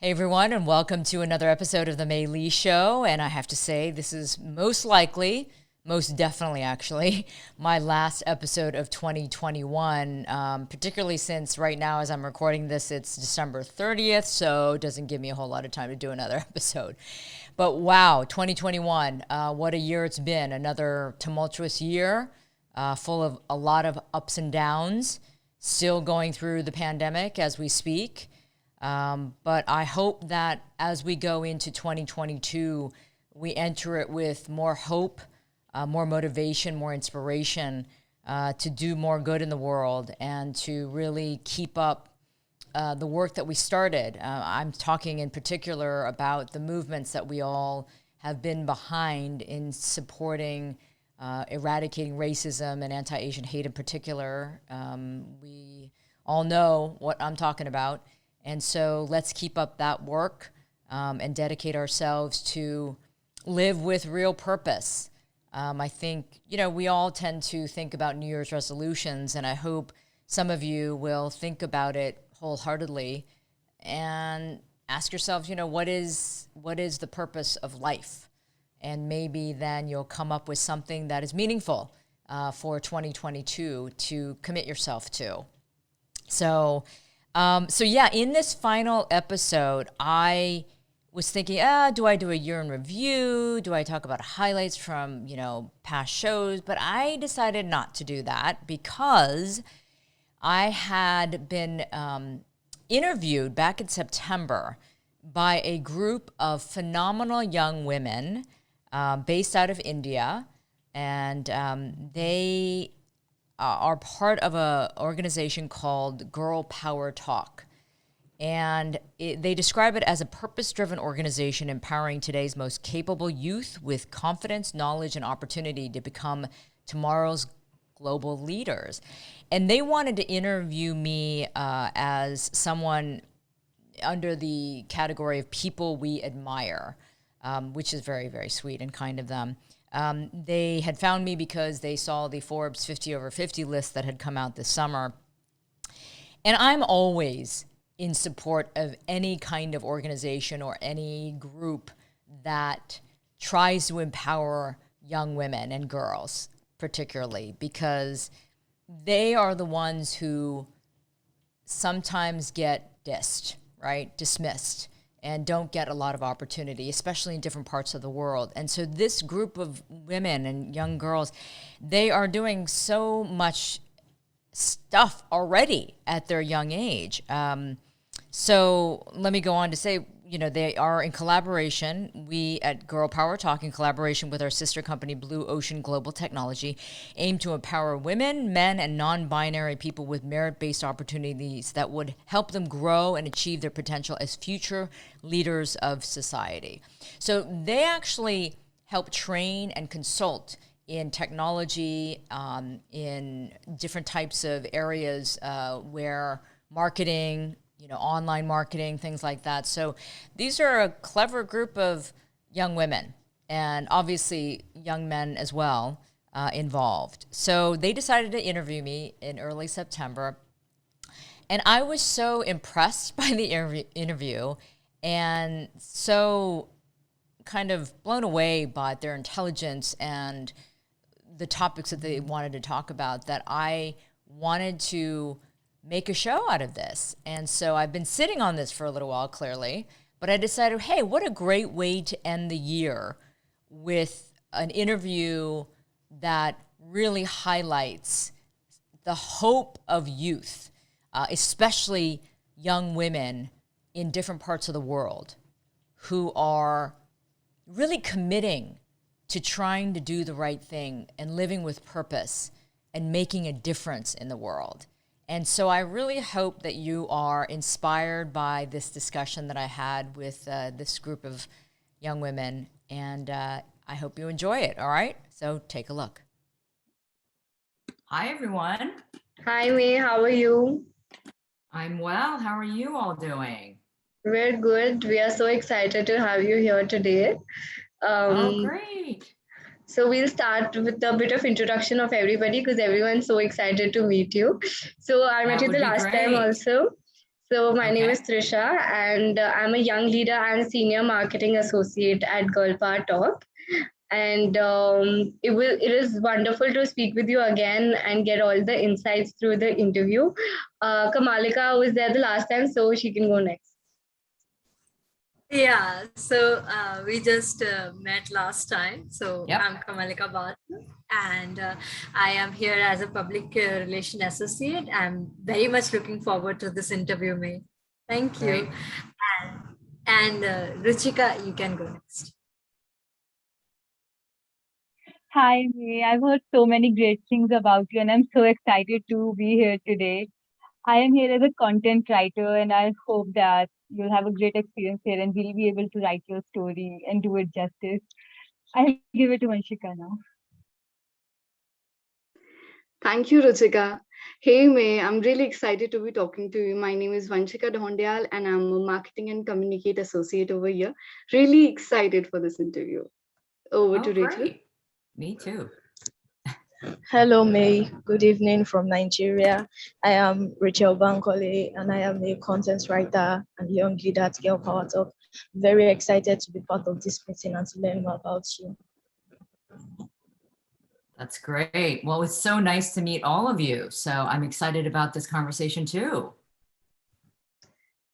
Hey everyone, and welcome to another episode of the Mei Lee Show. And I have to say, this is most likely, most definitely actually, my last episode of 2021, particularly since right now, as I'm recording this, it's December 30th, so it doesn't give me a whole lot of time to do another episode. But wow, 2021, what a year it's been. Another tumultuous year, full of a lot of ups and downs, still going through the pandemic as we speak. But I hope that as we go into 2022, we enter it with more hope, more motivation, more inspiration to do more good in the world and to really keep up the work that we started. I'm talking in particular about the movements that we all have been behind in supporting eradicating racism and anti-Asian hate in particular. We all know what I'm talking about. And so let's keep up that work and dedicate ourselves to live with real purpose. I think, we all tend to think about New Year's resolutions, and I hope some of you will think about it wholeheartedly and ask yourselves, what is the purpose of life? And maybe then you'll come up with something that is meaningful for 2022 to commit yourself to. So yeah, in this final episode, I was thinking, do I do a year in review? Do I talk about highlights from, past shows? But I decided not to do that because I had been interviewed back in September by a group of phenomenal young women based out of India. And they are part of an organization called Girl Power Talk. And they describe it as a purpose-driven organization empowering today's most capable youth with confidence, knowledge, and opportunity to become tomorrow's global leaders. And they wanted to interview me as someone under the category of people we admire, which is very, very sweet and kind of them. They had found me because they saw the Forbes 50 over 50 list that had come out this summer. And I'm always in support of any kind of organization or any group that tries to empower young women and girls, particularly, because they are the ones who sometimes get dismissed, and don't get a lot of opportunity, especially in different parts of the world. And so this group of women and young girls, they are doing so much stuff already at their young age. So let me go on to say, they are in collaboration. We at Girl Power Talk, in collaboration with our sister company, Blue Ocean Global Technology, aim to empower women, men, and non-binary people with merit-based opportunities that would help them grow and achieve their potential as future leaders of society. So they actually help train and consult in technology, in different types of areas where marketing, online marketing, things like that. So these are a clever group of young women and obviously young men as well involved. So they decided to interview me in early September. And I was so impressed by the interview and so kind of blown away by their intelligence and the topics that they wanted to talk about that I wanted to make a show out of this. And so I've been sitting on this for a little while, clearly, but I decided, hey, what a great way to end the year with an interview that really highlights the hope of youth, especially young women in different parts of the world who are really committing to trying to do the right thing and living with purpose and making a difference in the world. And so I really hope that you are inspired by this discussion that I had with this group of young women, and I hope you enjoy it, all right? So take a look. Hi, everyone. Hi, May. How are you? I'm well. How are you all doing? We're good. We are so excited to have you here today. Great. So we'll start with a bit of introduction of everybody because everyone's so excited to meet you. So I met you the last time also. So my name Okay. is Trisha, and I'm a young leader and senior marketing associate at Girl Power Talk. And it is wonderful to speak with you again and get all the insights through the interview. Kamalika was there the last time, so she can go next. Yeah, so we just met last time. So Yep. I'm Kamalika Basu, and I am here as a public relation associate. I'm very much looking forward to this interview, May. Thank Great. you. And Ruchika, you can go next. Hi, May. I've heard so many great things about you, and I'm so excited to be here today. I am here as a content writer, and I hope that you'll have a great experience here and we'll be able to write your story and do it justice. I'll give it to Vanshika now. Thank you, Ruchika. Hey, May, I'm really excited to be talking to you. My name is Vanshika Dhondial, and I'm a marketing and communicate associate over here. Really excited for this interview. Over to Rachel. Great. Me too. Hello, May. Good evening from Nigeria. I am Rachel Bankole, and I am a content writer and young leader at Girl Power Talk. Very excited to be part of this meeting and to learn more about you. That's great. Well, it's so nice to meet all of you. So I'm excited about this conversation too.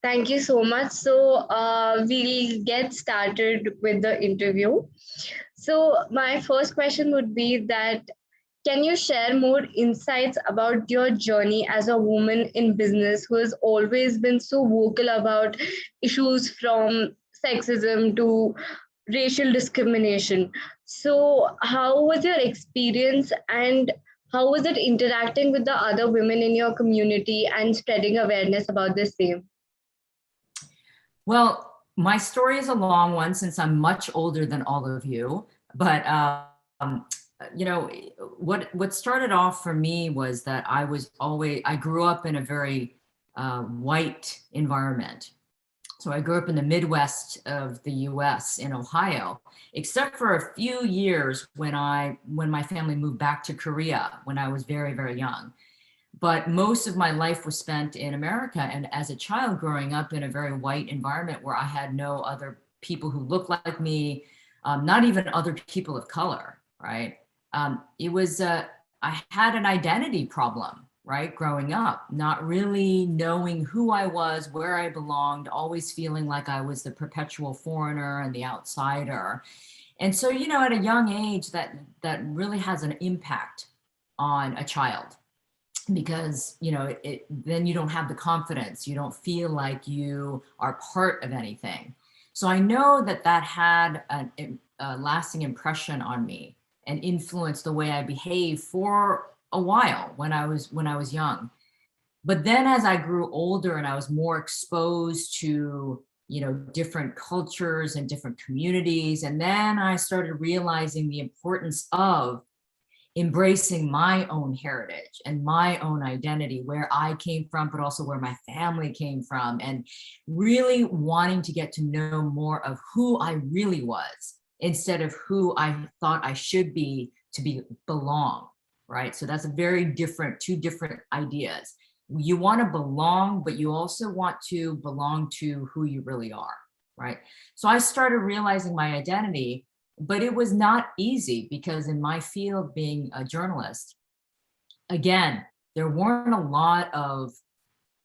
Thank you so much. So we'll get started with the interview. So my first question would be that can you share more insights about your journey as a woman in business who has always been so vocal about issues from sexism to racial discrimination? So, how was your experience and how was it interacting with the other women in your community and spreading awareness about the same? Well, my story is a long one since I'm much older than all of you, but you know, what started off for me was that I grew up in a very white environment. So I grew up in the Midwest of the US in Ohio, except for a few years when my family moved back to Korea when I was very, very young. But most of my life was spent in America. And as a child growing up in a very white environment where I had no other people who looked like me, not even other people of color, right? I had an identity problem, right? Growing up, not really knowing who I was, where I belonged, always feeling like I was the perpetual foreigner and the outsider. And so, you know, at a young age, that really has an impact on a child because, you know, then you don't have the confidence. You don't feel like you are part of anything. So I know that had a lasting impression on me and influenced the way I behave for a while when I was young. But then as I grew older and I was more exposed to, you know, different cultures and different communities, and then I started realizing the importance of embracing my own heritage and my own identity, where I came from, but also where my family came from, and really wanting to get to know more of who I really was instead of who I thought I should be to belong, right? So that's two different ideas. You want to belong, but you also want to belong to who you really are, right? So I started realizing my identity, but it was not easy because in my field, being a journalist, again, there weren't a lot of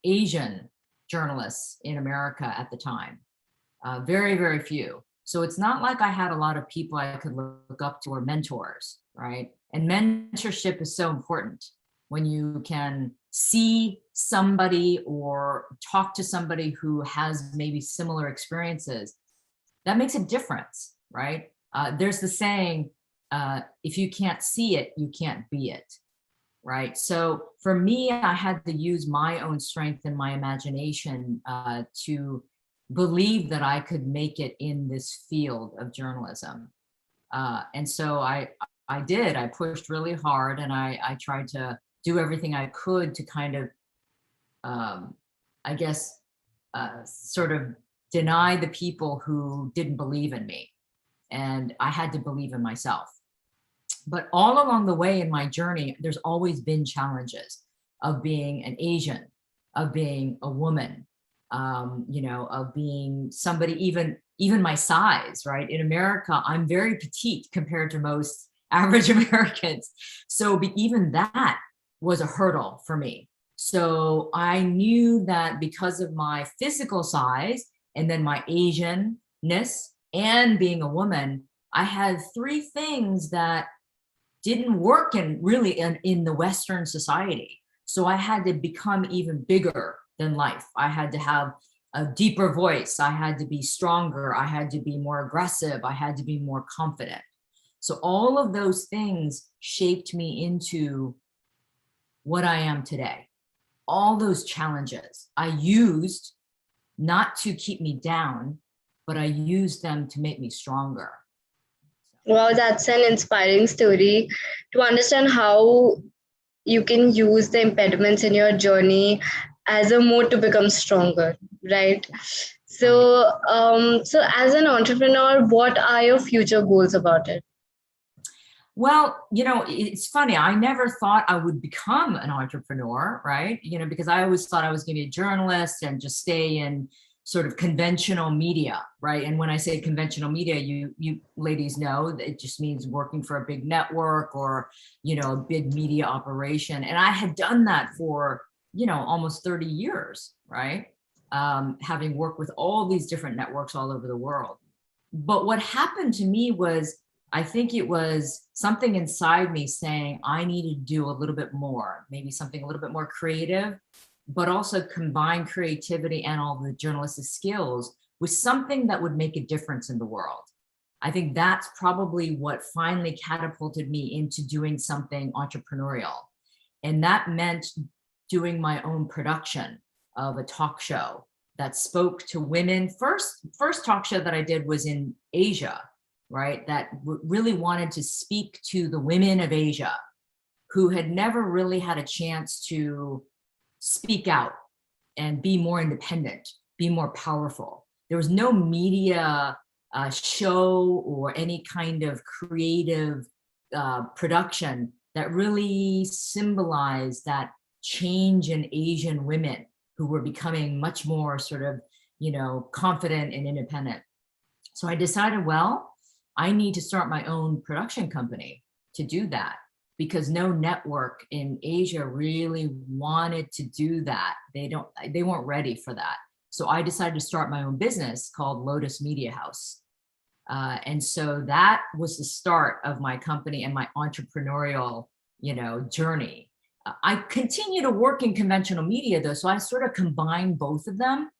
Asian journalists in America at the time, very, very few. So it's not like I had a lot of people I could look up to or mentors, right? And mentorship is so important when you can see somebody or talk to somebody who has maybe similar experiences. That makes a difference, right? There's the saying, if you can't see it, you can't be it, right? So for me, I had to use my own strength and my imagination to believe that I could make it in this field of journalism. And so I did. I pushed really hard, and I tried to do everything I could to kind of, I guess, sort of deny the people who didn't believe in me. And I had to believe in myself. But all along the way in my journey, there's always been challenges of being an Asian, of being a woman, of being somebody even my size, right? In America, I'm very petite compared to most average Americans. So even that was a hurdle for me. So I knew that because of my physical size and then my Asianness and being a woman, I had three things that didn't work in the Western society. So I had to become even bigger than life. I had to have a deeper voice. I had to be stronger. I had to be more aggressive. I had to be more confident. So all of those things shaped me into what I am today. All those challenges I used not to keep me down, but I used them to make me stronger. Wow, that's an inspiring story to understand how you can use the impediments in your journey as a mode to become stronger, right? So as an entrepreneur, what are your future goals about it? Well, it's funny. I never thought I would become an entrepreneur, right? Because I always thought I was going to be a journalist and just stay in sort of conventional media, right? And when I say conventional media, you ladies know that it just means working for a big network or, a big media operation. And I had done that for, almost 30 years, right? Having worked with all these different networks all over the world. But what happened to me was, I think it was something inside me saying I needed to do a little bit more, maybe something a little bit more creative, but also combine creativity and all the journalistic skills with something that would make a difference in the world. I think that's probably what finally catapulted me into doing something entrepreneurial. And that meant doing my own production of a talk show that spoke to women. First talk show that I did was in Asia, right? That really wanted to speak to the women of Asia who had never really had a chance to speak out and be more independent, be more powerful. There was no media show or any kind of creative production that really symbolized that change in Asian women who were becoming much more sort of, confident and independent. So I decided, well, I need to start my own production company to do that, because no network in Asia really wanted to do that. They weren't ready for that. So I decided to start my own business called Lotus Media House. And so that was the start of my company and my entrepreneurial, journey. I continue to work in conventional media though. So I sort of combined both of them,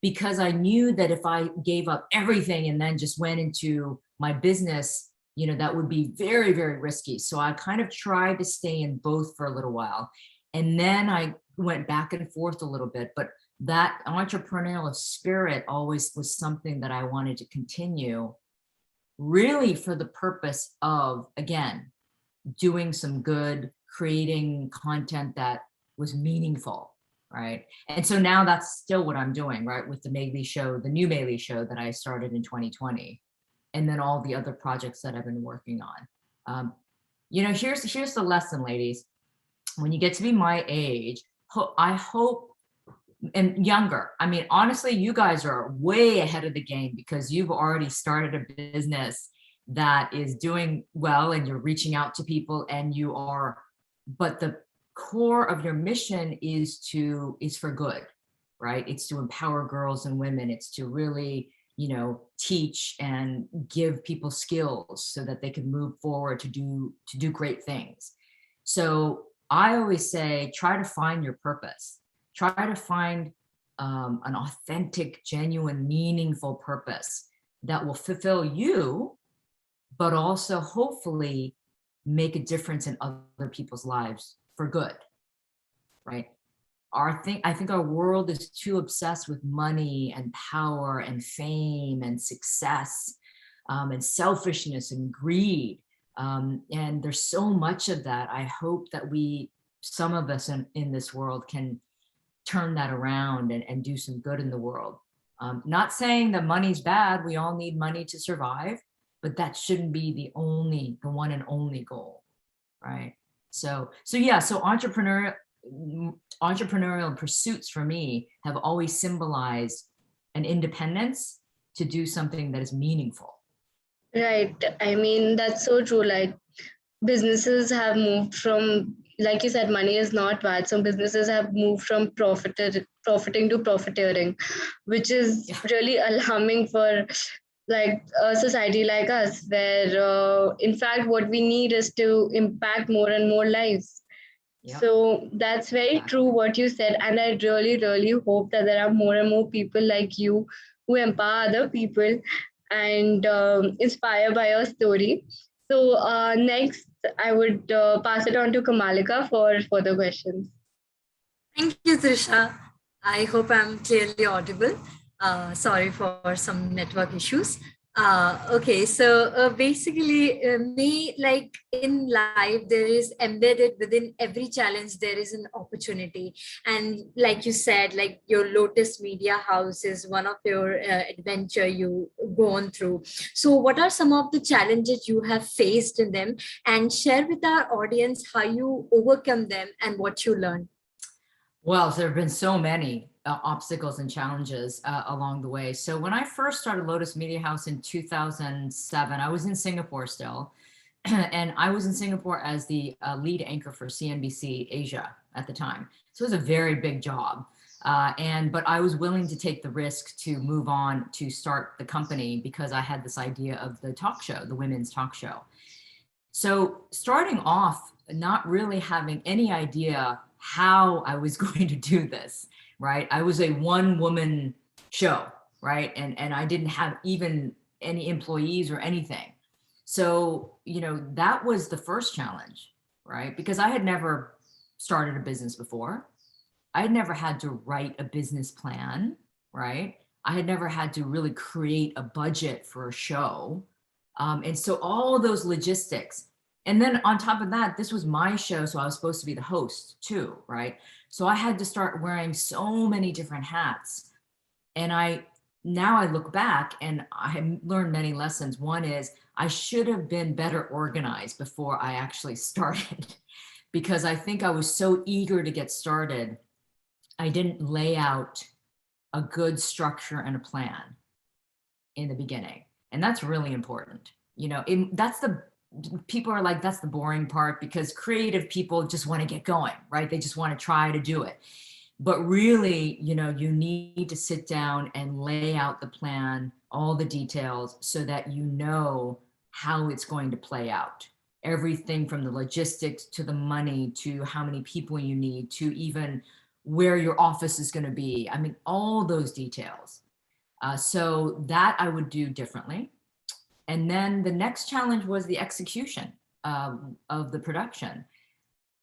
because I knew that if I gave up everything and then just went into my business, that would be very, very risky. So I kind of tried to stay in both for a little while. And then I went back and forth a little bit, but that entrepreneurial spirit always was something that I wanted to continue, really for the purpose of, again, doing some good, creating content that was meaningful. Right. And so now that's still what I'm doing, right, with the Maylee show, the new Maylee show that I started in 2020, and then all the other projects that I've been working on. Here's the lesson, ladies. When you get to be my age, I hope, and younger, I mean, honestly, you guys are way ahead of the game because you've already started a business that is doing well and you're reaching out to people and but the core of your mission is for good, right? It's to empower girls and women. It's to really, teach and give people skills so that they can move forward to do great things. So I always say, try to find your purpose. Try to find an authentic, genuine, meaningful purpose that will fulfill you, but also hopefully make a difference in other people's lives for good, right? I think our world is too obsessed with money and power and fame and success and selfishness and greed. And there's so much of that. I hope that some of us in this world can turn that around and do some good in the world. Not saying that money's bad. We all need money to survive, but that shouldn't be the one and only goal, right? So entrepreneurship entrepreneurial pursuits for me have always symbolized an independence to do something that is meaningful. Right. I mean, that's so true. Like, businesses have moved from, like you said, money is not bad. Some businesses have moved from profiting to profiteering, which is really alarming for like a society like us, where in fact what we need is to impact more and more lives. Yep. So that's very true what you said, and I really, really hope that there are more and more people like you who empower other people and inspire by your story. So next, I would pass it on to Kamalika for further questions. Thank you, Trisha. I hope I'm clearly audible. Sorry for some network issues. Okay, so basically, me, like in life, there is embedded within every challenge, there is an opportunity. And like you said, like your Lotus Media House is one of your adventure you gone through. So what are some of the challenges you have faced in them, and share with our audience how you overcome them and what you learned? Well, there have been so many obstacles and challenges along the way. So when I first started Lotus Media House in 2007, I was in Singapore still. And I was in Singapore as the lead anchor for CNBC Asia at the time. So it was a very big job. But I was willing to take the risk to move on to start the company because I had this idea of the talk show, the women's talk show. So starting off, not really having any idea how I was going to do this, right? I was a one-woman show, right? And I didn't have even any employees or anything. So, that was the first challenge, right? Because I had never started a business before. I had never had to write a business plan, right? I had never had to really create a budget for a show. And so all those logistics. And then on top of that, this was my show, so I was supposed to be the host too, right? So I had to start wearing so many different hats. And now I look back and I have learned many lessons. One is I should have been better organized before I actually started because I think I was so eager to get started. I didn't lay out a good structure and a plan in the beginning. And that's really important. People are like, that's the boring part because creative people just want to get going, right? They just want to try to do it. But really, you need to sit down and lay out the plan, all the details so that you know how it's going to play out. Everything from the logistics to the money to how many people you need to even where your office is going to be. I mean, all those details. So that I would do differently. And then the next challenge was the execution of the production.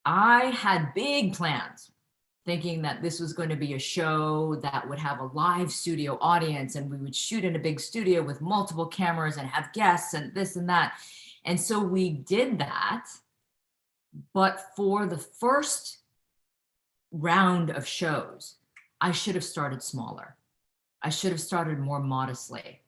I had big plans, thinking that this was going to be a show that would have a live studio audience and we would shoot in a big studio with multiple cameras and have guests and this and that. And so we did that. But for the first round of shows, I should have started smaller. I should have started more modestly.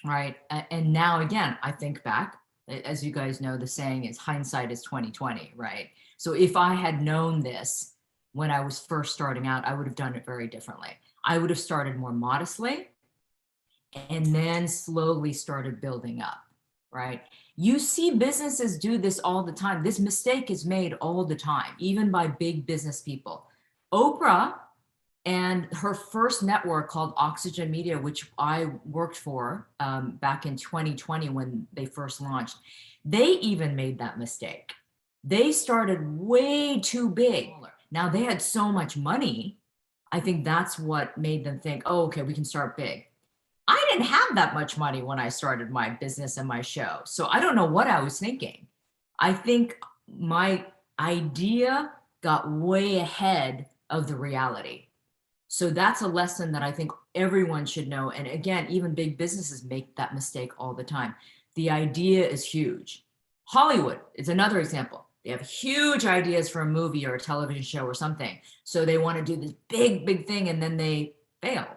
Right. And now, again, I think back, as you guys know, the saying is hindsight is 2020. Right. So if I had known this when I was first starting out, I would have done it very differently. I would have started more modestly and then slowly started building up. Right. You see businesses do this all the time. This mistake is made all the time, even by big business people. Oprah and her first network called Oxygen Media, which I worked for back in 2020 when they first launched, they even made that mistake. They started way too big. Now they had so much money. I think that's what made them think, oh, okay, we can start big. I didn't have that much money when I started my business and my show. So I don't know what I was thinking. I think my idea got way ahead of the reality. So that's a lesson that I think everyone should know. And again, even big businesses make that mistake all the time. The idea is huge. Hollywood is another example. They have huge ideas for a movie or a television show or something. So they want to do this big, big thing and then they fail,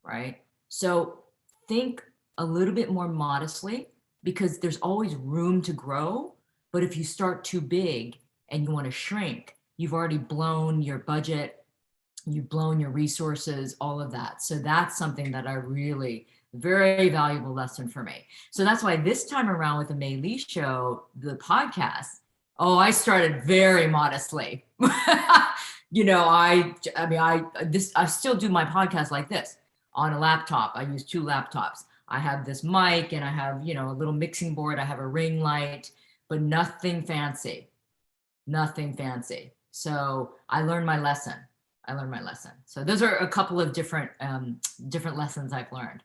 right? So think a little bit more modestly because there's always room to grow. But if you start too big and you want to shrink, you've already blown your budget, you've blown your resources, all of that. So that's something that I really, very valuable lesson for me. So that's why this time around with the Mei Lee Show, the podcast, I started very modestly. You know, I still do my podcast like this on a laptop. I use 2 laptops. I have this mic and I have, you know, a little mixing board. I have a ring light, but nothing fancy, nothing fancy. So I learned my lesson. So those are a couple of different lessons I've learned.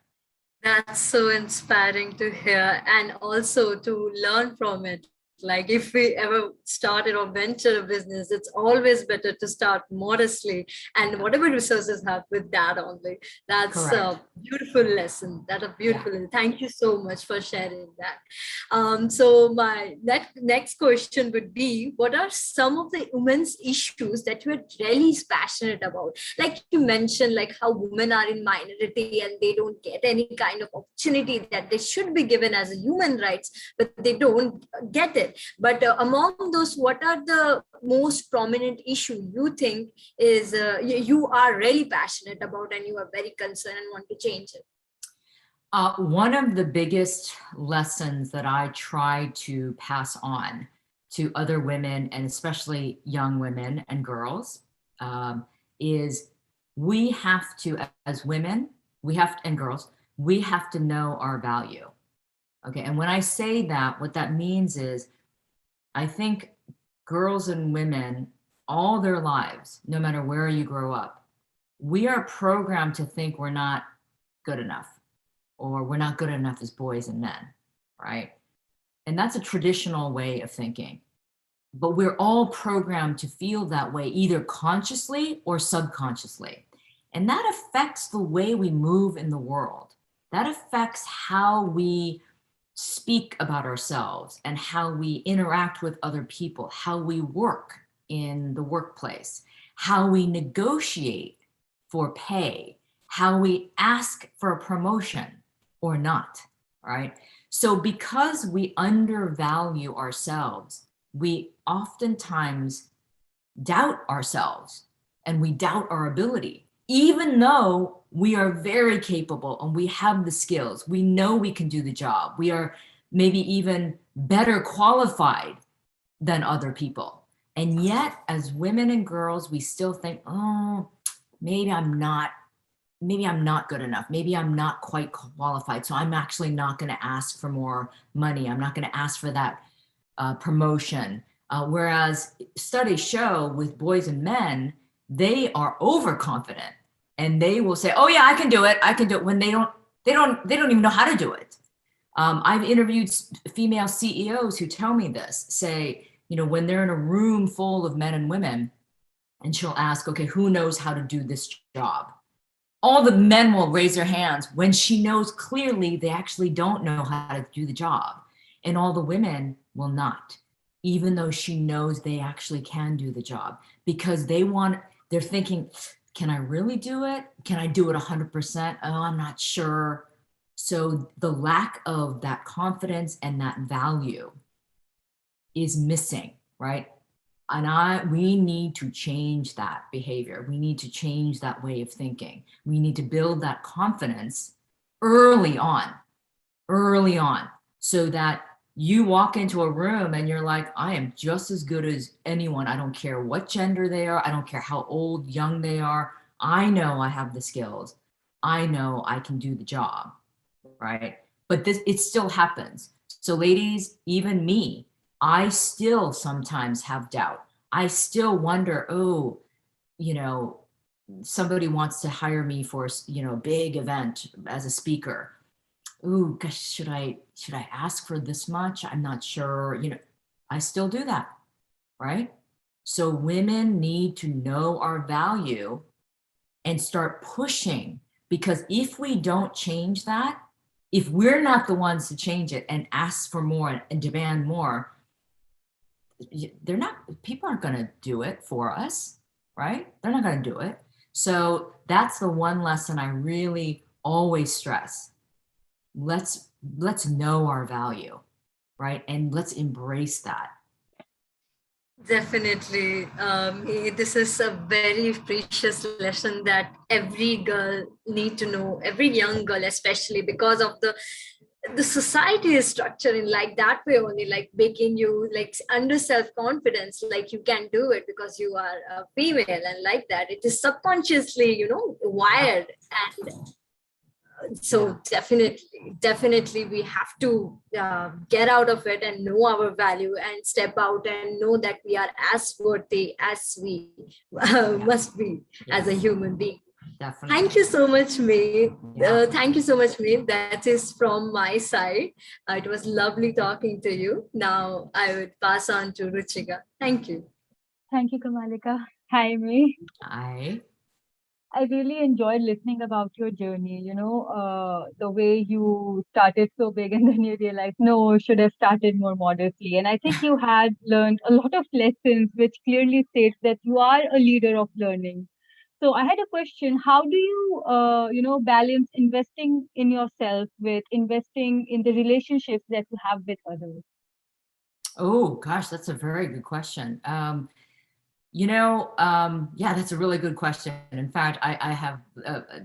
That's so inspiring to hear and also to learn from it. Like if we ever started or venture a business, it's always better to start modestly and whatever resources have with that only. That's Correct. a beautiful lesson. That's a beautiful lesson. Thank you so much for sharing that. So my next question would be, what are some of the women's issues that you are really passionate about? Like you mentioned, like how women are in minority and they don't get any kind of opportunity that they should be given as a human rights, but they don't get it. But among those, what are the most prominent issue you think is you are really passionate about and you are very concerned and want to change it? One of the biggest lessons that I try to pass on to other women, and especially young women and girls, is we have to, as women, and girls, we have to know our value. Okay, and when I say that, what that means is, I think girls and women, all their lives, no matter where you grow up, we are programmed to think we're not good enough, or we're not good enough as boys and men, right? And that's a traditional way of thinking. But we're all programmed to feel that way, either consciously or subconsciously. And that affects the way we move in the world. That affects how we speak about ourselves and how we interact with other people, how we work in the workplace, how we negotiate for pay, how we ask for a promotion or not, right? So because we undervalue ourselves, we oftentimes doubt ourselves and we doubt our ability, even though we are very capable and we have the skills, we know we can do the job. We are maybe even better qualified than other people. And yet, as women and girls, we still think, oh, maybe I'm not good enough. Maybe I'm not quite qualified. So I'm actually not going to ask for more money. I'm not going to ask for that promotion. Whereas studies show with boys and men, they are overconfident and they will say, oh yeah, I can do it. I can do it, when they don't even know how to do it. I've interviewed female CEOs who tell me this, say, you know, when they're in a room full of men and women, and she'll ask, okay, who knows how to do this job? All the men will raise their hands when she knows clearly they actually don't know how to do the job. And all the women will not, even though she knows they actually can do the job, because they're thinking, can I really do it? Can I do it 100%? Oh, I'm not sure. So the lack of that confidence and that value is missing, right? And we need to change that behavior. We need to change that way of thinking. We need to build that confidence early on, so that you walk into a room and you're like, I am just as good as anyone. I don't care what gender they are. I don't care how old, young they are. I know I have the skills. I know I can do the job, right? But it still happens. So ladies, even me, I still sometimes have doubt. I still wonder, oh, you know, somebody wants to hire me for, you know, a big event as a speaker. Ooh, gosh, should I ask for this much? I'm not sure. You know, I still do that, right? So women need to know our value and start pushing, because if we don't change that, if we're not the ones to change it and ask for more and demand more, people aren't going to do it for us, right? They're not going to do it. So that's the one lesson I really always stress. Let's know our value, right? And let's embrace that. Definitely. This is a very precious lesson that every girl need to know, every young girl, especially because of the society is structured in like that way only, like making you like under self-confidence, like you can do it because you are a female, and like that. It is subconsciously, wired. And so definitely we have to get out of it and know our value and step out and know that we are as worthy as we must be as a human being. Definitely. Thank you so much, May. Thank you so much, May. That is from my side. It was lovely talking to you. Now I would pass on to Ruchika. Thank you. Thank you, Kamalika. Hi, May. I really enjoyed listening about your journey. The way you started so big and then you realized, no, should have started more modestly. And I think you had learned a lot of lessons, which clearly states that you are a leader of learning. So I had a question. How do you, balance investing in yourself with investing in the relationships that you have with others? Oh gosh, that's a very good question. Yeah, that's a really good question. In fact, I have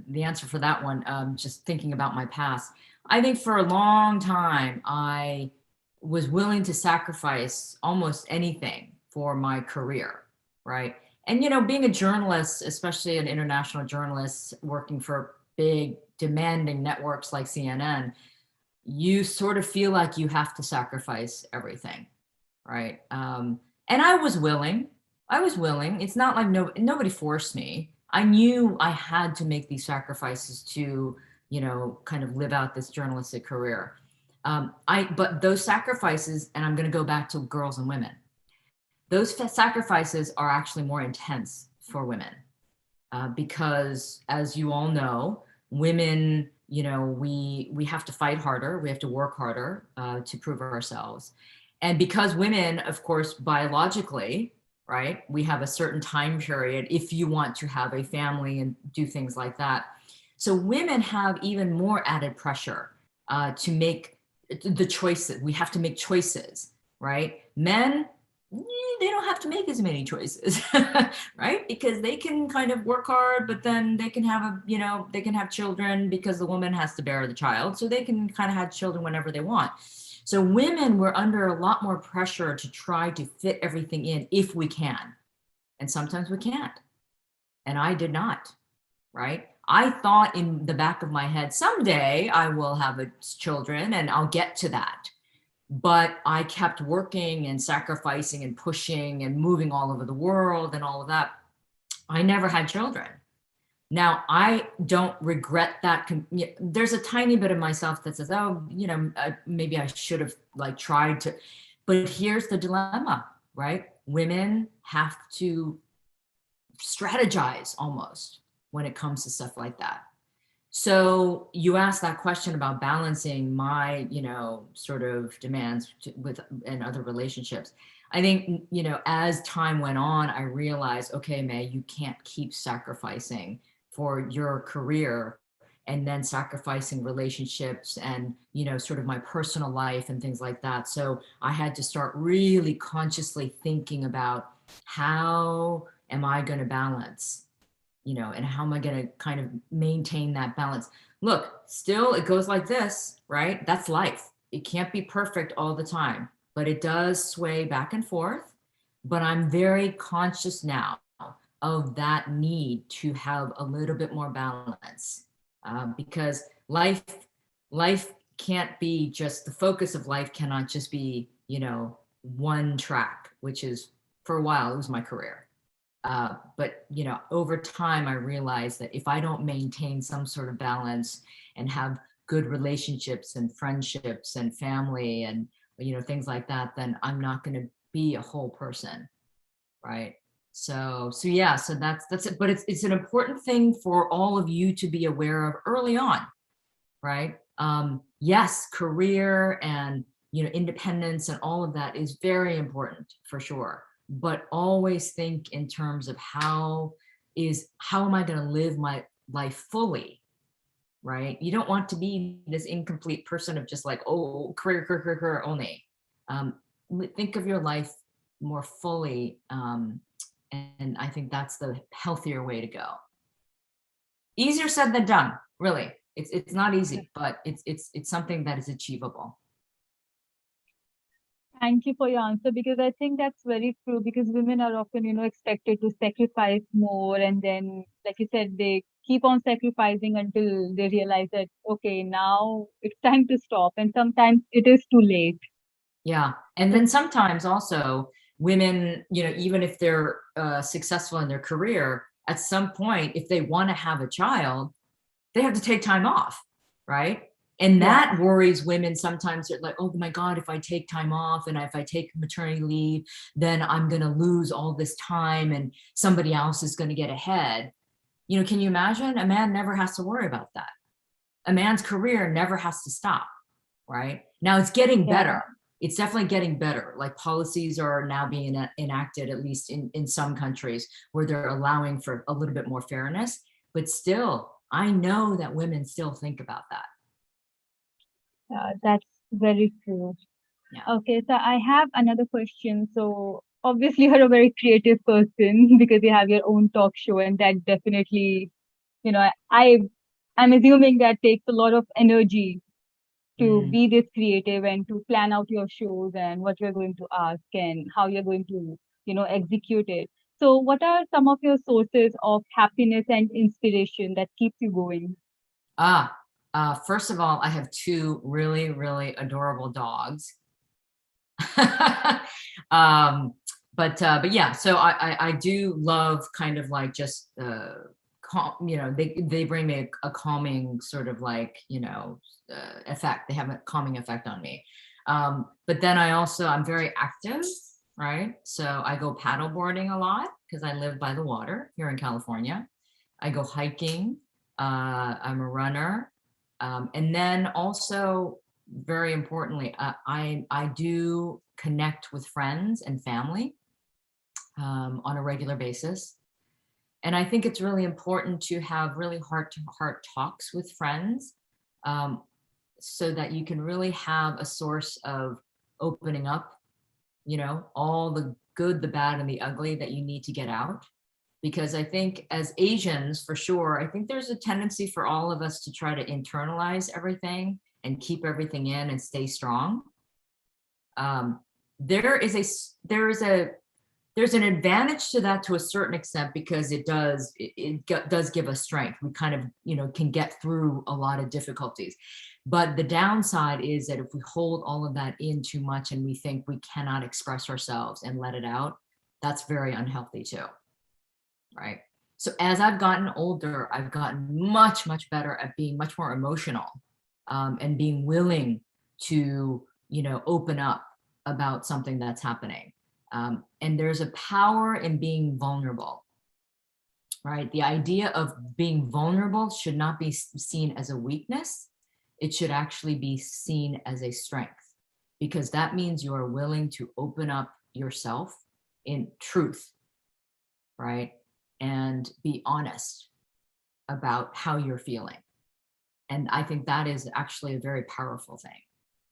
the answer for that one. Just thinking about my past, I think for a long time I was willing to sacrifice almost anything for my career, right? And being a journalist, especially an international journalist working for big, demanding networks like CNN, you sort of feel like you have to sacrifice everything, right? And I was willing. It's not like nobody forced me. I knew I had to make these sacrifices to, kind of live out this journalistic career. But those sacrifices, and I'm going to go back to girls and women, those sacrifices are actually more intense for women because, as you all know, women, we have to fight harder, we have to work harder to prove ourselves. And because women, of course, biologically, right, we have a certain time period if you want to have a family and do things like that. So women have even more added pressure to make the choices. We have to make choices, right? Men, they don't have to make as many choices, right? Because they can kind of work hard, but then they can have they can have children because the woman has to bear the child. So they can kind of have children whenever they want. So women were under a lot more pressure to try to fit everything in if we can. And sometimes we can't. And I did not, right? I thought in the back of my head, someday I will have children and I'll get to that. But I kept working and sacrificing and pushing and moving all over the world and all of that. I never had children. Now, I don't regret that. There's a tiny bit of myself that says, oh, maybe I should have tried to. But here's the dilemma, right? Women have to strategize almost when it comes to stuff like that. So you asked that question about balancing my, sort of demands with and other relationships. I think, as time went on, I realized, okay, May, you can't keep sacrificing for your career and then sacrificing relationships and, sort of my personal life and things like that. So I had to start really consciously thinking about how am I going to balance, and how am I going to kind of maintain that balance? Look, still it goes like this, right? That's life. It can't be perfect all the time, but it does sway back and forth. But I'm very conscious now of that need to have a little bit more balance because life can't be just the focus of life cannot just be, one track, which is for a while, it was my career. But over time, I realized that if I don't maintain some sort of balance and have good relationships and friendships and family and things like that, then I'm not going to be a whole person, right? So yeah, so that's it. But it's an important thing for all of you to be aware of early on, right? Yes, career and independence and all of that is very important for sure. But always think in terms of how am I going to live my life fully, right? You don't want to be this incomplete person of just like, oh, career only. Think of your life more fully. And I think that's the healthier way to go. Easier said than done, really. It's not easy, but it's something that is achievable. Thank you for your answer, because I think that's very true, because women are often, expected to sacrifice more, and then, like you said, they keep on sacrificing until they realize that, okay, now it's time to stop. And sometimes it is too late. Yeah. And then sometimes also women, even if they're successful in their career, at some point, if they want to have a child, they have to take time off, right? And that worries women sometimes. They're like, oh my God, if I take time off and if I take maternity leave, then I'm going to lose all this time and somebody else is going to get ahead. Can you imagine? A man never has to worry about that. A man's career never has to stop, right? Now it's getting better. It's definitely getting better. Like policies are now being enacted, at least in some countries, where they're allowing for a little bit more fairness. But still, I know that women still think about that. That's very true. Yeah. Okay, so I have another question. So obviously you're a very creative person because you have your own talk show, and that definitely, I'm assuming that takes a lot of energy to be this creative and to plan out your shows and what you're going to ask and how you're going to, execute it. So what are some of your sources of happiness and inspiration that keeps you going? First of all, I have two really, really adorable dogs. But yeah, so I do love kind of like just they bring me a calming sort of like effect. They have a calming effect on me. But then I'm very active, right? So I go paddle boarding a lot because I live by the water here in California. I go hiking. I'm a runner. And then also, very importantly, I do connect with friends and family on a regular basis. And I think it's really important to have really heart-to-heart talks with friends so that you can really have a source of opening up, all the good, the bad, and the ugly that you need to get out. Because I think as Asians, for sure, I think there's a tendency for all of us to try to internalize everything and keep everything in and stay strong. There's an advantage to that to a certain extent because it does give us strength. We kind of, can get through a lot of difficulties. But the downside is that if we hold all of that in too much and we think we cannot express ourselves and let it out, that's very unhealthy too. Right. So as I've gotten older, I've gotten much, much better at being much more emotional and being willing to, open up about something that's happening. And there's a power in being vulnerable, right? The idea of being vulnerable should not be seen as a weakness. It should actually be seen as a strength, because that means you are willing to open up yourself in truth, right? And be honest about how you're feeling. And I think that is actually a very powerful thing.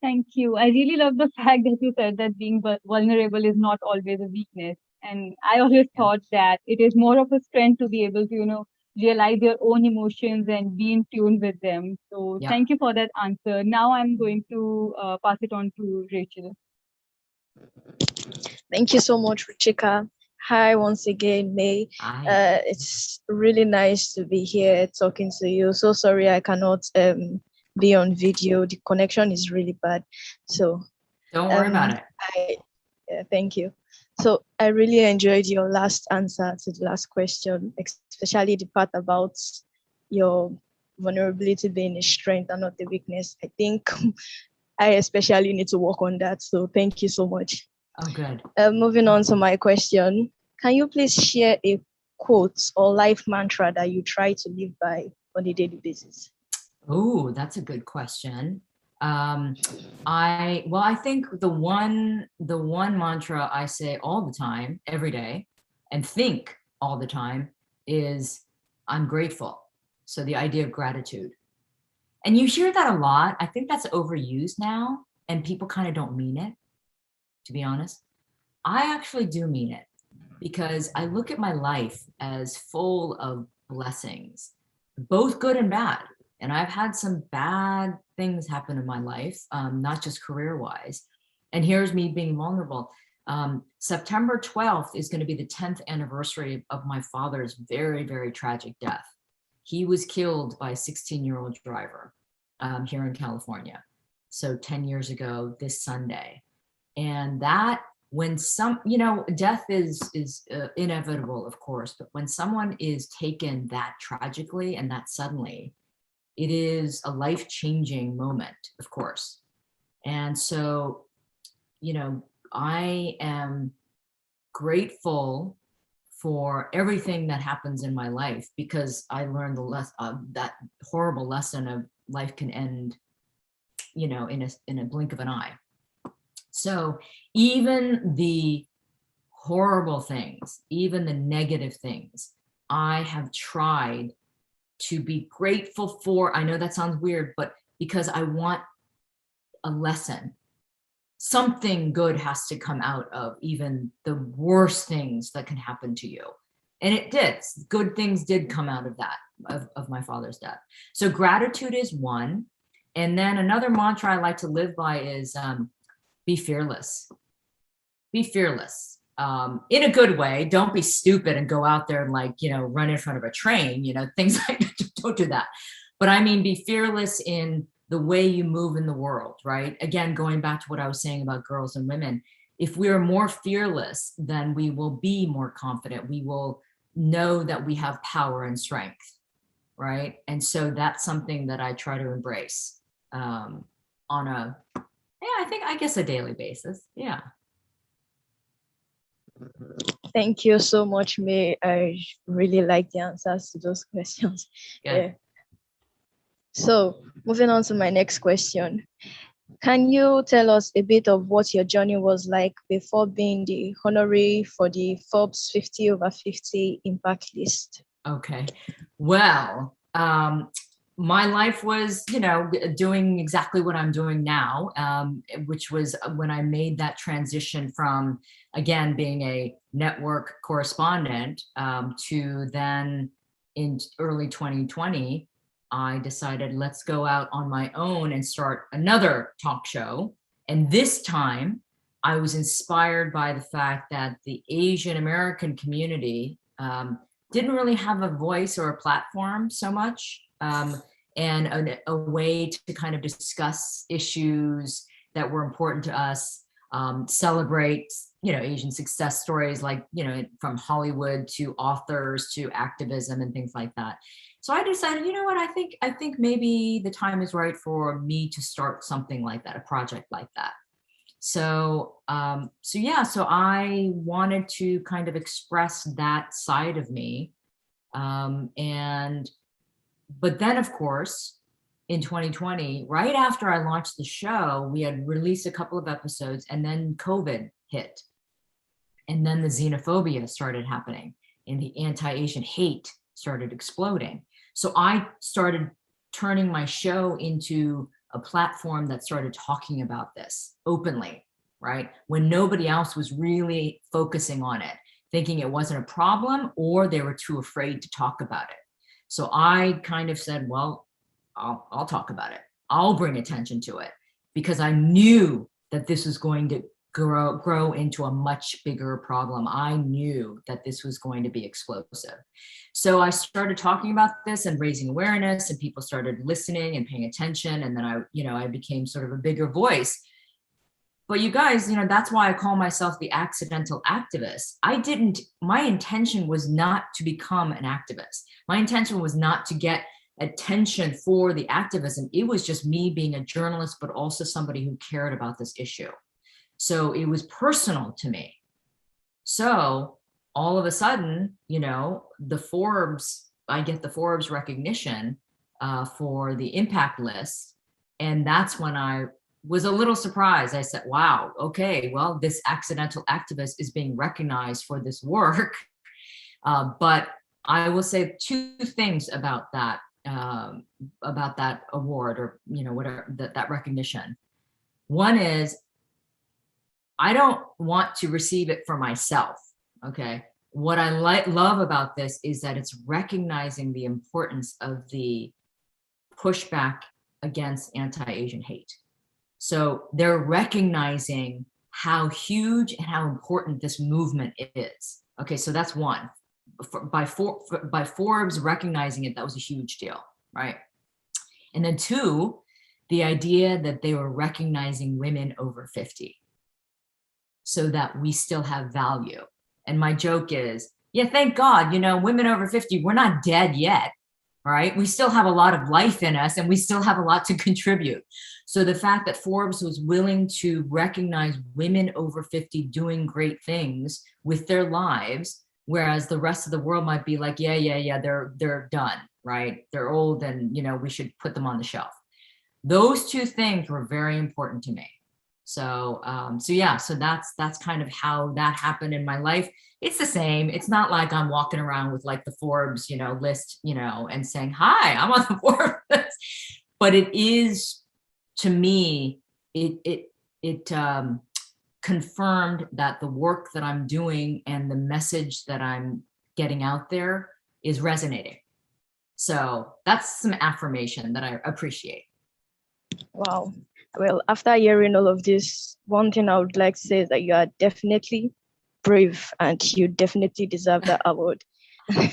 Thank you. I really love the fact that you said that being vulnerable is not always a weakness. And I always thought that it is more of a strength to be able to, realize your own emotions and be in tune with them. So thank you for that answer. Now I'm going to pass it on to Rachel. Thank you so much, Ruchika. Hi, once again, May. Hi. It's really nice to be here talking to you. So sorry I cannot be on video. The connection is really bad. So don't worry about it. Thank you. So I really enjoyed your last answer to the last question, especially the part about your vulnerability being a strength and not a weakness. I think I especially need to work on that. So thank you so much. Oh, good. Moving on to my question, can you please share a quote or life mantra that you try to live by on a daily basis? Oh, that's a good question. I think the one mantra I say all the time, every day, and think all the time is I'm grateful. So the idea of gratitude. And you hear that a lot. I think that's overused now, and people kind of don't mean it, to be honest. I actually do mean it, because I look at my life as full of blessings, both good and bad. And I've had some bad things happen in my life, not just career-wise. And here's me being vulnerable. September 12th is going to be the 10th anniversary of my father's very, very tragic death. He was killed by a 16-year-old driver here in California. So 10 years ago this Sunday. And that, when some, death is inevitable, of course, but when someone is taken that tragically and that suddenly, it is a life-changing moment, of course. And so, I am grateful for everything that happens in my life, because I learned that horrible lesson of life can end, in a blink of an eye. So even the horrible things, even the negative things, I have tried to be grateful for. I know that sounds weird, but because I want a lesson. Something good has to come out of even the worst things that can happen to you. And it did. Good things did come out of that, of my father's death. So gratitude is one. And then another mantra I like to live by is be fearless. Be fearless. In a good way. Don't be stupid and go out there and run in front of a train, things like that. Don't do that. But I mean, be fearless in the way you move in the world, right? Again, going back to what I was saying about girls and women, if we are more fearless, then we will be more confident. We will know that we have power and strength, right? And so that's something that I try to embrace on I guess a daily basis. Yeah. Thank you so much, May. I really like the answers to those questions. Yeah. So moving on to my next question. Can you tell us a bit of what your journey was like before being the honoree for the Forbes 50 over 50 impact list? Okay. Well, my life was, doing exactly what I'm doing now, which was when I made that transition from, again, being a network correspondent to then in early 2020, I decided, let's go out on my own and start another talk show. And this time I was inspired by the fact that the Asian American community didn't really have a voice or a platform so much, and a way to kind of discuss issues that were important to us, celebrate, Asian success stories, from Hollywood to authors to activism and things like that. So I decided, what, I think maybe the time is right for me to start something like that, a project like that. So so I wanted to kind of express that side of me. But then, of course, in 2020, right after I launched the show, we had released a couple of episodes, and then COVID hit. And then the xenophobia started happening and the anti-Asian hate started exploding. So I started turning my show into a platform that started talking about this openly, right? When nobody else was really focusing on it, thinking it wasn't a problem, or they were too afraid to talk about it. So I kind of said, well, I'll talk about it. I'll bring attention to it, because I knew that this was going to grow into a much bigger problem. I knew that this was going to be explosive. So I started talking about this and raising awareness, and people started listening and paying attention. And then I became sort of a bigger voice. But you guys, that's why I call myself the accidental activist. My intention was not to become an activist. My intention was not to get attention for the activism. It was just me being a journalist, but also somebody who cared about this issue. So it was personal to me. So all of a sudden, I get the Forbes recognition for the impact list. And that's when I was a little surprised. I said, wow, okay, well, this accidental activist is being recognized for this work. But I will say two things about that award, or, whatever, that recognition. One is, I don't want to receive it for myself. Okay. What I love about this is that it's recognizing the importance of the pushback against anti-Asian hate. So they're recognizing how huge and how important this movement is. Okay, so that's one. By Forbes recognizing it, that was a huge deal, right? And then two, the idea that they were recognizing women over 50 so that we still have value. And my joke is, yeah, thank God, you know, women over 50, we're not dead yet, right? We still have a lot of life in us and we still have a lot to contribute. So the fact that Forbes was willing to recognize women over 50 doing great things with their lives, whereas the rest of the world might be like, yeah, they're done, right? They're old and, you know, we should put them on the shelf. Those two things were very important to me. So that's kind of how that happened in my life. It's the same. It's not like I'm walking around with like the Forbes, you know, list, you know, and saying, hi, I'm on the Forbes list. But it is, to me, it confirmed that the work that I'm doing and the message that I'm getting out there is resonating. So that's some affirmation that I appreciate. Wow. Well, after hearing all of this, one thing I would like to say is that you are definitely brave and you definitely deserve that award.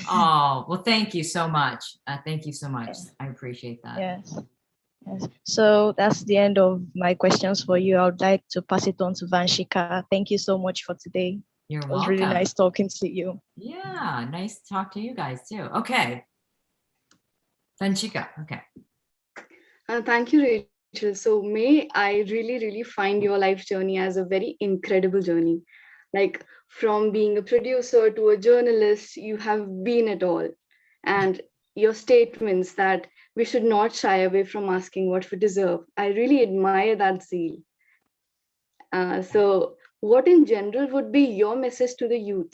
Oh, well, thank you so much. Thank you so much. I appreciate that. Yes. So that's the end of my questions for you. I would like to pass it on to Vanshika. Thank you so much for today. You're welcome. It was really nice talking to you. Yeah, nice to talk to you guys too. Okay. Vanshika, okay. Thank you, Rachel. So May, I really find your life journey as a very incredible journey. Like from being a producer to a journalist, you have been it all. And your statements that we should not shy away from asking what we deserve. I really admire that zeal. So what in general would be your message to the youth?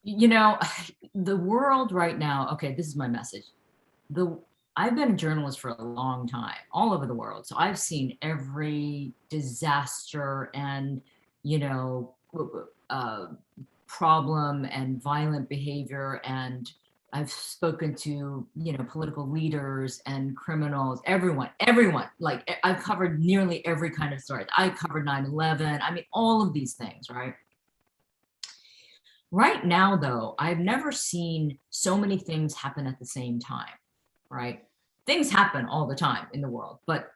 You know, the world right now, okay, this is my message. I've been a journalist for a long time, all over the world. So I've seen every disaster and, you know, problem and violent behavior. And I've spoken to, you know, political leaders and criminals, everyone, like I've covered nearly every kind of story. I covered 9/11. I mean, all of these things, right? Right now, though, I've never seen so many things happen at the same time, right? Things happen all the time in the world, but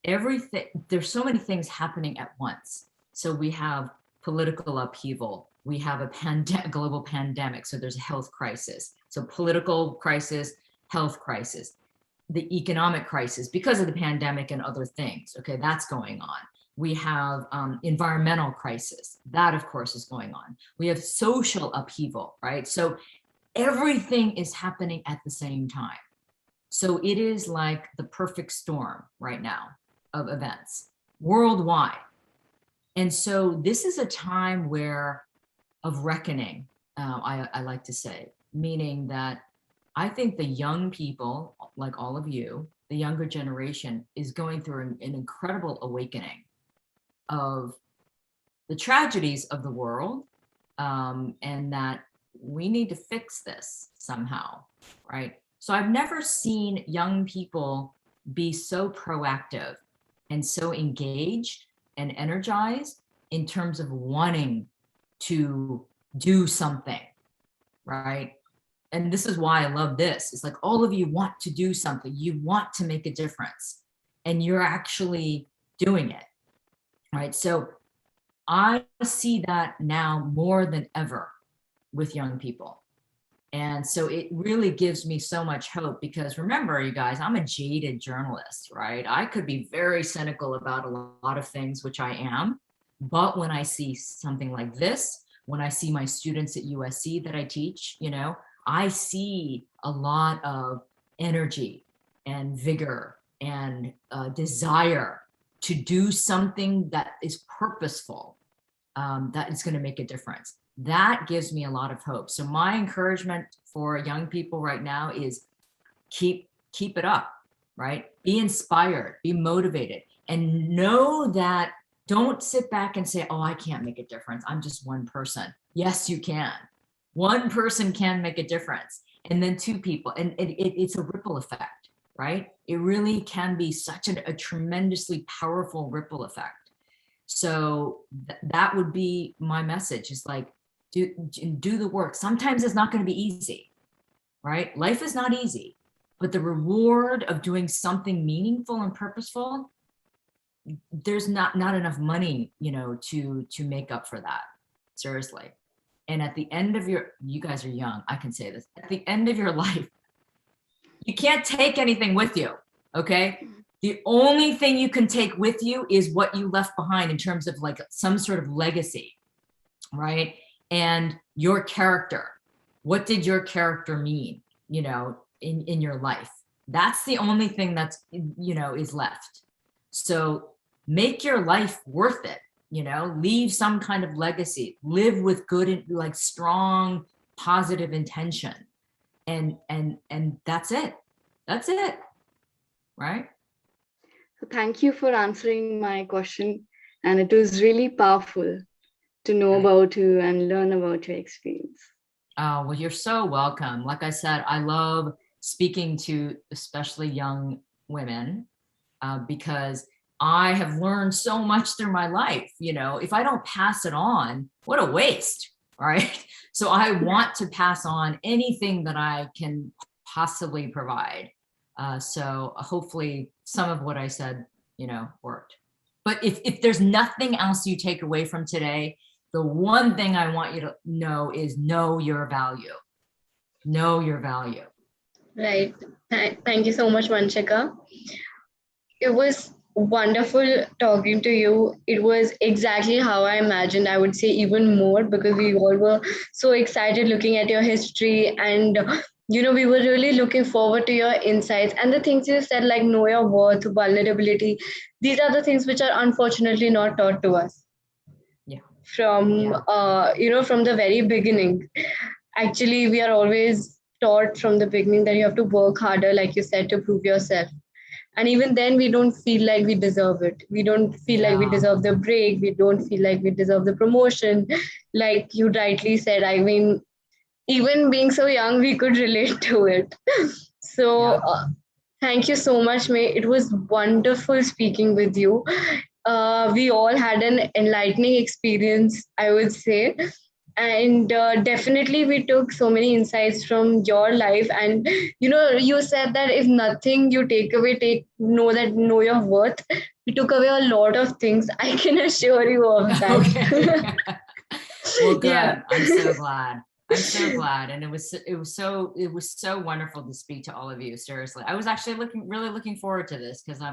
there's so many things happening at once. So we have political upheaval, we have a global pandemic, so there's a health crisis. So political crisis, health crisis, the economic crisis because of the pandemic and other things, okay, that's going on. We have environmental crisis, that of course is going on. We have social upheaval, right? So everything is happening at the same time. So it is like the perfect storm right now of events worldwide. And so this is a time of reckoning, I like to say, meaning that I think the young people, like all of you, the younger generation is going through an incredible awakening of the tragedies of the world, and that we need to fix this somehow, right? So I've never seen young people be so proactive and so engaged and energized in terms of wanting to do something, right? And this is why I love this. It's like all of you want to do something. You want to make a difference and you're actually doing it, right? So I see that now more than ever with young people. And so it really gives me so much hope because remember, you guys, I'm a jaded journalist, right? I could be very cynical about a lot of things, which I am. But when I see something like this, when I see my students at USC that I teach, you know, I see a lot of energy and vigor and desire to do something that is purposeful, that is going to make a difference. That gives me a lot of hope. So my encouragement for young people right now is keep it up, right? Be inspired, be motivated, and know that don't sit back and say, oh, I can't make a difference. I'm just one person. Yes, you can. One person can make a difference. And then two people, and it's a ripple effect, right? It really can be such a tremendously powerful ripple effect. So that would be my message, is like, do the work. Sometimes it's not going to be easy, right? Life is not easy, but the reward of doing something meaningful and purposeful, there's not enough money, to make up for that. Seriously. And at the end of you guys are young, I can say this, at the end of your life, you can't take anything with you. Okay. The only thing you can take with you is what you left behind in terms of like some sort of legacy, right? And your character. What did your character mean, in your life? That's the only thing that's, is left. So make your life worth it, leave some kind of legacy, live with good, like strong, positive intention. And that's it. That's it. Right? So thank you for answering my question. And it was really powerful to know about you and learn about your experience. Oh, well, you're so welcome. Like I said, I love speaking to especially young women because I have learned so much through my life. If I don't pass it on, what a waste, right? So I want to pass on anything that I can possibly provide. So hopefully some of what I said, worked. But if there's nothing else you take away from today, the one thing I want you to know is know your value. Know your value. Right. Thank you so much, Vanshika. It was wonderful talking to you. It was exactly how I imagined. I would say even more, because we all were so excited looking at your history, and we were really looking forward to your insights and the things you said, like know your worth, vulnerability. These are the things which are unfortunately not taught to us. Yeah. From from the very beginning. Actually, we are always taught from the beginning that you have to work harder, like you said, to prove yourself. And even then, we don't feel like we deserve it. We don't feel like we deserve the break. We don't feel like we deserve the promotion. Like you rightly said, I mean, even being so young, we could relate to it. So thank you so much, May. It was wonderful speaking with you. We all had an enlightening experience, I would say. And definitely we took so many insights from your life. And you said that if nothing you take away, know your worth. We took away a lot of things, I can assure you of that. Okay. Well, good. Yeah. I'm so glad. I'm so glad. And it was so wonderful to speak to all of you. Seriously. I was actually really looking forward to this, because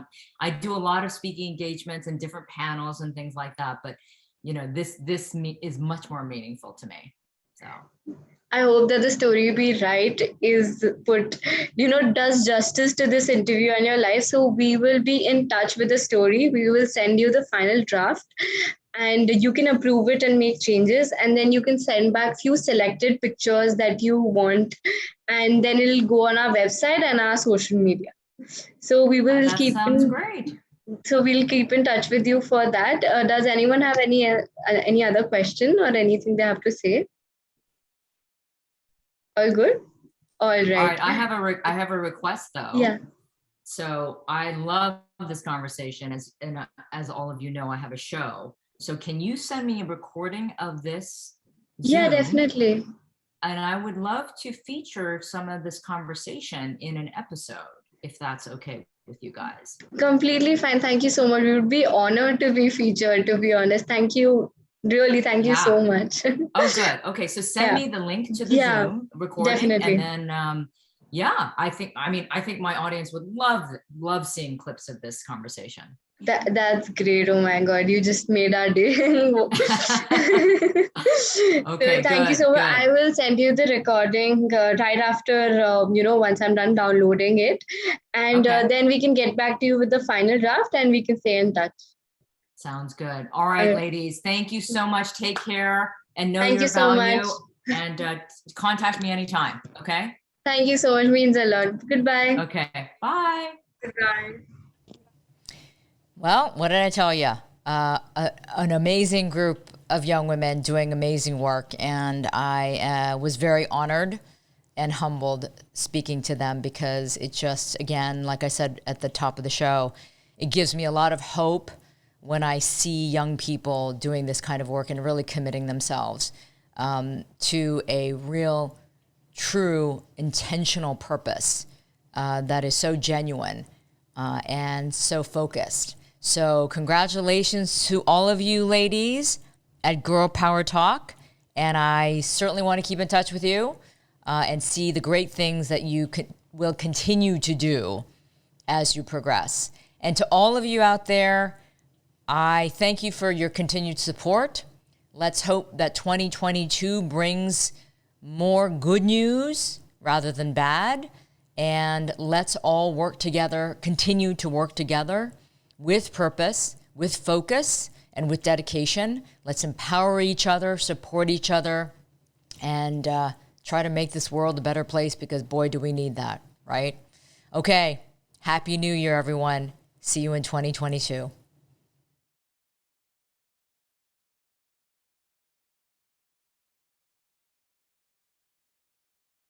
I do a lot of speaking engagements and different panels and things like that. But this is much more meaningful to me. So I hope that the story we write is does justice to this interview and your life. So we will be in touch with the story. We will send you the final draft, and you can approve it and make changes. And then you can send back few selected pictures that you want. And then it'll go on our website and our social media. So we will that sounds great. So we'll keep in touch with you for that. Does anyone have any other question or anything they have to say? All good? All right. All right. I have a request though. Yeah. So I love this conversation, as all of you know, I have a show. So can you send me a recording of this Zoom? Yeah, definitely. And I would love to feature some of this conversation in an episode, if that's okay with you guys. Completely fine. Thank you so much. We would be honored to be featured, to be honest. Thank you. Really, thank you so much. Oh, good. Okay, so send me the link to the Zoom recording, definitely. And then I think my audience would love seeing clips of this conversation. That's great. Oh my God, you just made our day. Okay, so thank you so much. Good. I will send you the recording right after, once I'm done downloading it. And then we can get back to you with the final draft and we can stay in touch. Sounds good. All right, ladies. Thank you so much. Take care and know Thank your you so value. much. And contact me anytime. Okay. Thank you so much. Means a lot. Goodbye. Okay. Bye. Goodbye. Well, what did I tell you? an amazing group of young women doing amazing work. And I was very honored and humbled speaking to them, because it just, again, like I said at the top of the show, it gives me a lot of hope when I see young people doing this kind of work and really committing themselves to a real, true, intentional purpose that is so genuine and so focused. So congratulations to all of you ladies at Girl Power Talk. And I certainly want to keep in touch with you and see the great things that you will continue to do as you progress. And to all of you out there, I thank you for your continued support. Let's hope that 2022 brings more good news rather than bad. And let's all work together, continue to work together with purpose, with focus, and with dedication. Let's empower each other, support each other, and try to make this world a better place, because boy, do we need that, right? Okay, Happy New Year, everyone. See you in 2022.